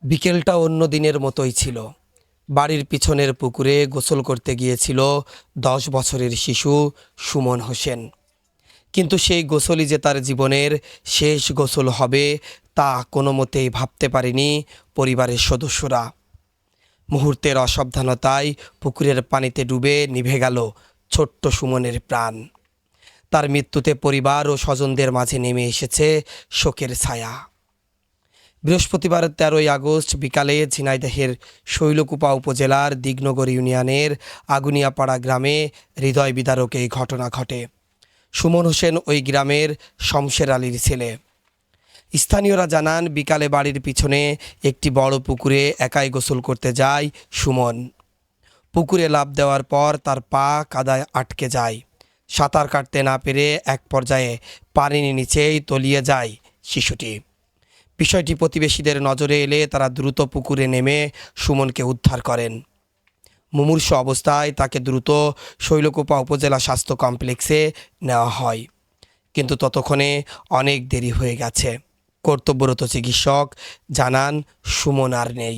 বিকেলটা অন্য দিনের মতোই ছিল। বাড়ির পিছনের পুকুরে গোসল করতে গিয়েছিল 10 বছরের শিশু সুমন হোসেন। কিন্তু সেই গোসলই যে তার জীবনের শেষ গোসল হবে তা কোনো মতেই ভাবতে পারেনি পরিবারের সদস্যরা। মুহূর্তের অসাবধানতায় পুকুরের পানিতে ডুবে নিভে গেল ছোট্ট সুমনের প্রাণ। তার মৃত্যুতে পরিবার ও স্বজনদের মাঝে নেমে এসেছে শোকের ছায়া। বৃহস্পতিবার 13ই আগস্ট বিকালে ঝিনাইদহের শৈলকুপা উপজেলার দিগনগর ইউনিয়নের আগুনিয়াপাড়া গ্রামে হৃদয় বিদারক এই ঘটনা ঘটে। সুমন হোসেন ওই গ্রামের শমশের আলীর ছেলে। স্থানীয়রা জানান, বিকালে বাড়ির পিছনে একটি বড় পুকুরে একাই গোসল করতে যায় সুমন। পুকুরে লাফ দেওয়ার পর তার পা কাদায় আটকে যায়। সাঁতার কাটতে না পেরে এক পর্যায়ে পানির নিচেই তলিয়ে যায় শিশুটি। বিষয়টি প্রতিবেশীদের নজরে এলে তারা দ্রুত পুকুরে নেমে সুমনকে উদ্ধার করেন। মুমূর্ষু অবস্থায় তাকে দ্রুত শৈলকুপা উপজেলা স্বাস্থ্য কমপ্লেক্সে নেওয়া হয়, কিন্তু ততক্ষণে অনেক দেরি হয়ে গেছে। কর্তব্যরত চিকিৎসক জানান, সুমন আর নেই।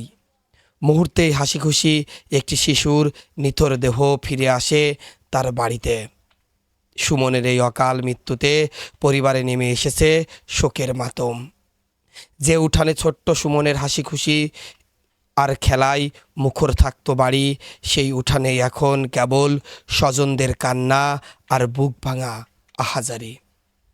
মুহূর্তেই হাসি খুশি একটি শিশুর নিথর দেহ ফিরে আসে তার বাড়িতে। সুমনের এই অকাল মৃত্যুতে পরিবারে নেমে এসেছে শোকের মাতম। যে উঠানে ছোট্ট সুমনের হাসি খুশি আর খেলায় মুখর থাকতো বাড়ি, সেই উঠানে এখন কেবল স্বজনদের কান্না আর বুক ভাঙা আহাজারি।